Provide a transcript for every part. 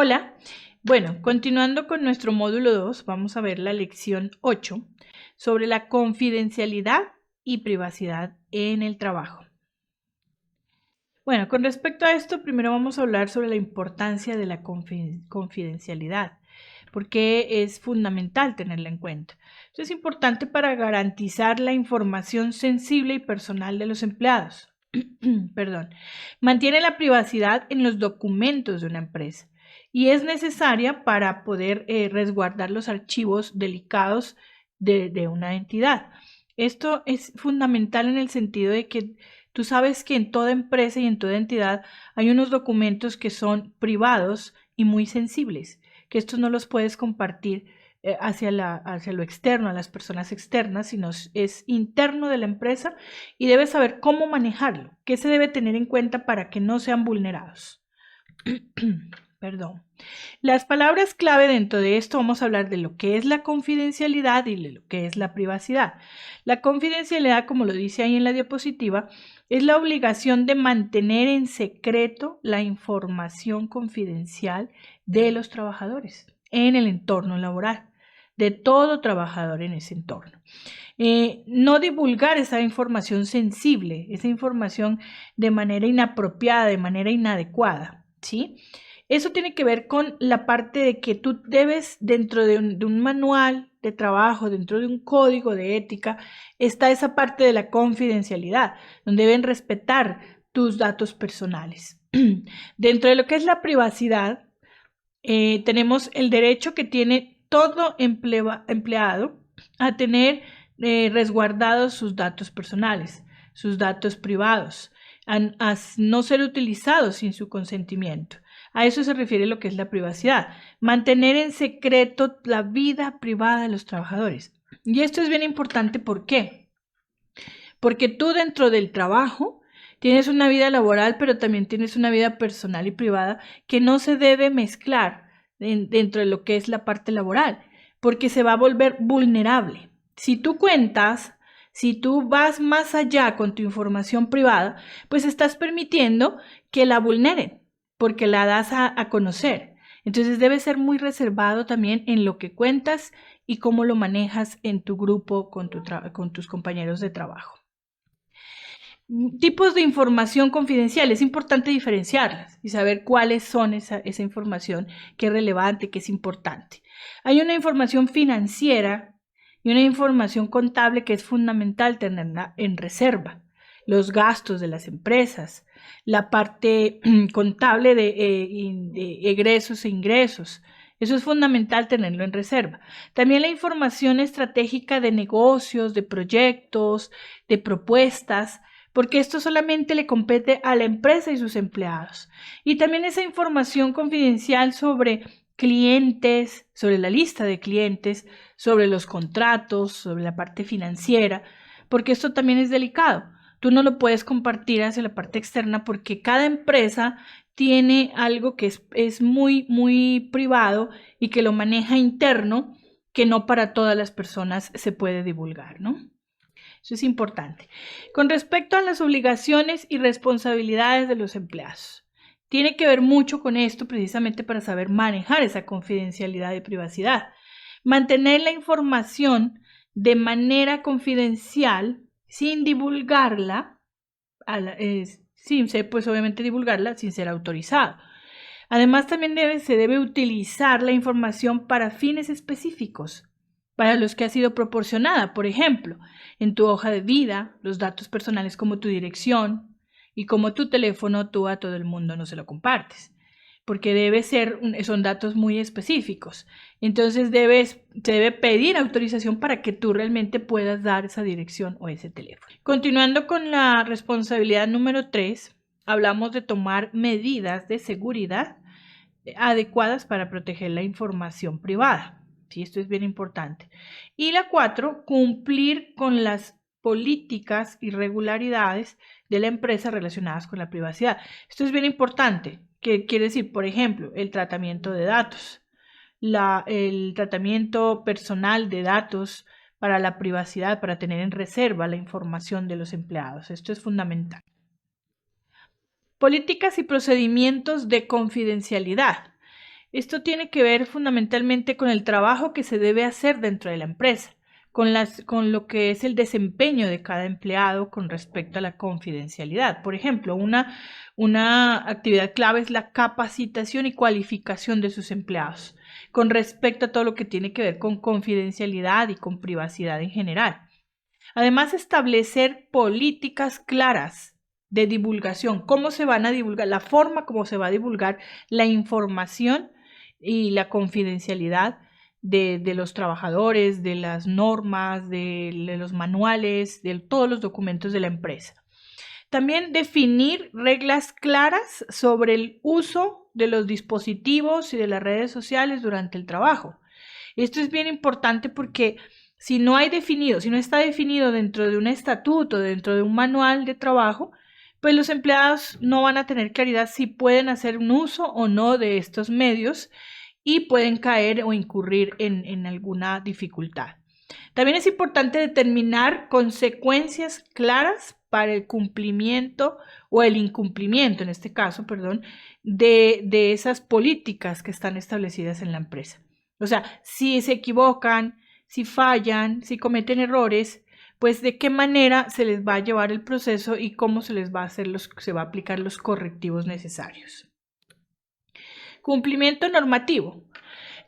Hola, bueno, continuando con nuestro módulo 2, vamos a ver la lección 8 sobre la confidencialidad y privacidad en el trabajo. Bueno, con respecto a esto, primero vamos a hablar sobre la importancia de la confidencialidad, porque es fundamental tenerla en cuenta. Esto es importante para garantizar la información sensible y personal de los empleados. Perdón. Mantiene la privacidad en los documentos de una empresa y es necesaria para poder resguardar los archivos delicados de una entidad. Esto es fundamental en el sentido de que tú sabes que en toda empresa y en toda entidad hay unos documentos que son privados y muy sensibles, que estos no los puedes compartir hacia lo externo, a las personas externas, sino es interno de la empresa y debes saber cómo manejarlo, qué se debe tener en cuenta para que no sean vulnerados. Perdón. Las palabras clave dentro de esto vamos a hablar de lo que es la confidencialidad y de lo que es la privacidad. La confidencialidad, como lo dice ahí en la diapositiva, es la obligación de mantener en secreto la información confidencial de los trabajadores en el entorno laboral, de todo trabajador en ese entorno. No divulgar esa información sensible, esa información de manera inapropiada, de manera inadecuada, ¿sí? Eso tiene que ver con la parte de que tú debes, dentro de un manual de trabajo, dentro de un código de ética, está esa parte de la confidencialidad, donde deben respetar tus datos personales. Dentro de lo que es la privacidad, tenemos el derecho que tiene todo empleado a tener resguardados sus datos personales, sus datos privados, a no ser utilizados sin su consentimiento. A eso se refiere lo que es la privacidad, mantener en secreto la vida privada de los trabajadores. Y esto es bien importante, ¿por qué? Porque tú dentro del trabajo tienes una vida laboral, pero también tienes una vida personal y privada que no se debe mezclar dentro de lo que es la parte laboral, porque se va a volver vulnerable. Si tú cuentas, si tú vas más allá con tu información privada, pues estás permitiendo que la vulneren, porque la das a conocer. Entonces debes ser muy reservado también en lo que cuentas y cómo lo manejas en tu grupo con tus compañeros de trabajo. Tipos de información confidencial, es importante diferenciarlas y saber cuáles son esa información que es relevante, que es importante. Hay una información financiera y una información contable que es fundamental tenerla en reserva. Los gastos de las empresas, la parte contable de egresos e ingresos. Eso es fundamental tenerlo en reserva. También la información estratégica de negocios, de proyectos, de propuestas, porque esto solamente le compete a la empresa y sus empleados. Y también esa información confidencial sobre clientes, sobre la lista de clientes, sobre los contratos, sobre la parte financiera, porque esto también es delicado. Tú no lo puedes compartir hacia la parte externa porque cada empresa tiene algo que es muy, muy privado y que lo maneja interno, que no para todas las personas se puede divulgar, ¿no? Eso es importante. Con respecto a las obligaciones y responsabilidades de los empleados, tiene que ver mucho con esto precisamente para saber manejar esa confidencialidad y privacidad. Mantener la información de manera confidencial sin divulgarla, pues obviamente divulgarla sin ser autorizado. Además, también se debe utilizar la información para fines específicos para los que ha sido proporcionada. Por ejemplo, en tu hoja de vida, los datos personales como tu dirección y como tu teléfono, tú a todo el mundo no se lo compartes, porque son datos muy específicos. Entonces se debe pedir autorización para que tú realmente puedas dar esa dirección o ese teléfono. Continuando con la responsabilidad número 3, hablamos de tomar medidas de seguridad adecuadas para proteger la información privada. Sí, esto es bien importante. Y la 4, cumplir con las políticas y regularidades de la empresa relacionadas con la privacidad. Esto es bien importante, que quiere decir, por ejemplo, el tratamiento de datos, el tratamiento personal de datos para la privacidad, para tener en reserva la información de los empleados. Esto es fundamental. Políticas y procedimientos de confidencialidad. Esto tiene que ver fundamentalmente con el trabajo que se debe hacer dentro de la empresa, con lo que es el desempeño de cada empleado con respecto a la confidencialidad. Por ejemplo, una actividad clave es la capacitación y cualificación de sus empleados con respecto a todo lo que tiene que ver con confidencialidad y con privacidad en general. Además, establecer políticas claras de divulgación, cómo se van a divulgar, la forma como se va a divulgar la información y la confidencialidad de los trabajadores, de las normas, de los manuales, de todos los documentos de la empresa. También definir reglas claras sobre el uso de los dispositivos y de las redes sociales durante el trabajo. Esto es bien importante porque si no está definido dentro de un estatuto, dentro de un manual de trabajo, pues los empleados no van a tener claridad si pueden hacer un uso o no de estos medios y pueden caer o incurrir en alguna dificultad. También es importante determinar consecuencias claras para el cumplimiento o el incumplimiento, en este caso, perdón, de esas políticas que están establecidas en la empresa. O sea, si se equivocan, si fallan, si cometen errores, pues de qué manera se les va a llevar el proceso y cómo se les va a se va a aplicar los correctivos necesarios. Cumplimiento normativo.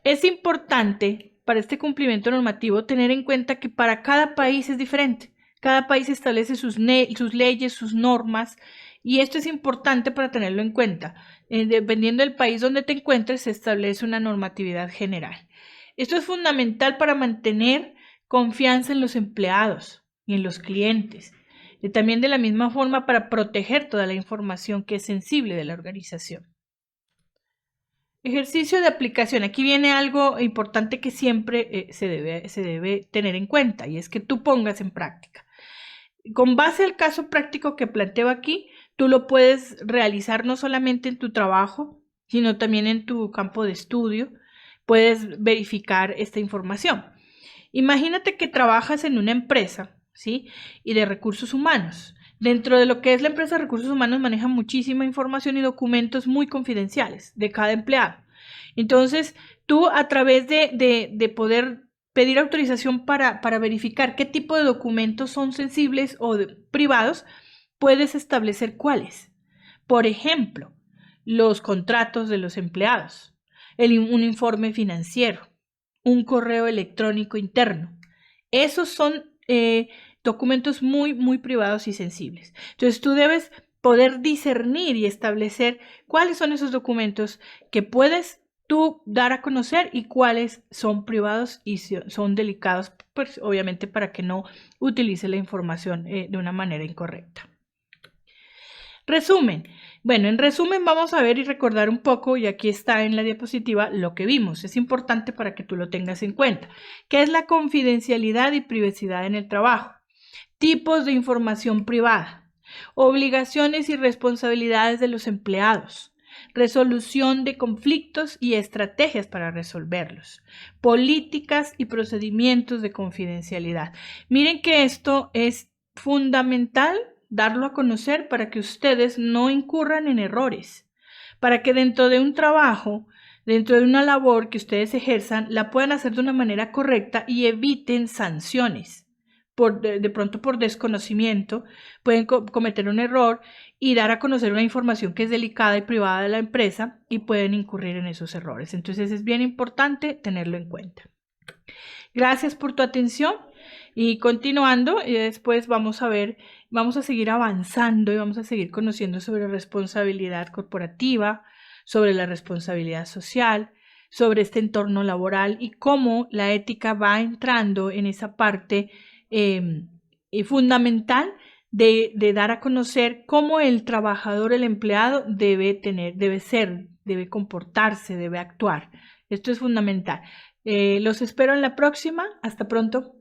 Es importante para este cumplimiento normativo tener en cuenta que para cada país es diferente. Cada país establece sus leyes, sus normas, y esto es importante para tenerlo en cuenta. Dependiendo del país donde te encuentres, se establece una normatividad general. Esto es fundamental para mantener confianza en los empleados y en los clientes. Y también de la misma forma para proteger toda la información que es sensible de la organización. Ejercicio de aplicación. Aquí viene algo importante que siempre se debe tener en cuenta, y es que tú pongas en práctica. Con base al caso práctico que planteo aquí, tú lo puedes realizar no solamente en tu trabajo, sino también en tu campo de estudio. Puedes verificar esta información. Imagínate que trabajas en una empresa, ¿sí? Y de recursos humanos. Dentro de lo que es la empresa de recursos humanos maneja muchísima información y documentos muy confidenciales de cada empleado. Entonces, tú a través de poder pedir autorización para verificar qué tipo de documentos son sensibles o privados, puedes establecer cuáles. Por ejemplo, los contratos de los empleados, un informe financiero, un correo electrónico interno. Esos son documentos muy, muy privados y sensibles. Entonces, tú debes poder discernir y establecer cuáles son esos documentos que puedes tú dar a conocer y cuáles son privados y son delicados, pues obviamente para que no utilice la información de una manera incorrecta. Resumen. Bueno, en resumen vamos a ver y recordar un poco, y aquí está en la diapositiva lo que vimos. Es importante para que tú lo tengas en cuenta. ¿Qué es la confidencialidad y privacidad en el trabajo? Tipos de información privada. Obligaciones y responsabilidades de los empleados. Resolución de conflictos y estrategias para resolverlos. Políticas y procedimientos de confidencialidad. Miren que esto es fundamental darlo a conocer para que ustedes no incurran en errores, para que dentro de un trabajo, dentro de una labor que ustedes ejerzan, la puedan hacer de una manera correcta y eviten sanciones. De pronto por desconocimiento pueden cometer un error y dar a conocer una información que es delicada y privada de la empresa y pueden incurrir en esos errores. Entonces es bien importante tenerlo en cuenta. Gracias por tu atención y continuando, y después vamos a seguir avanzando y vamos a seguir conociendo sobre responsabilidad corporativa, sobre la responsabilidad social, sobre este entorno laboral y cómo la ética va entrando en esa parte fundamental de dar a conocer cómo el trabajador, el empleado debe comportarse, debe actuar. Esto es fundamental. Los espero en la próxima. Hasta pronto.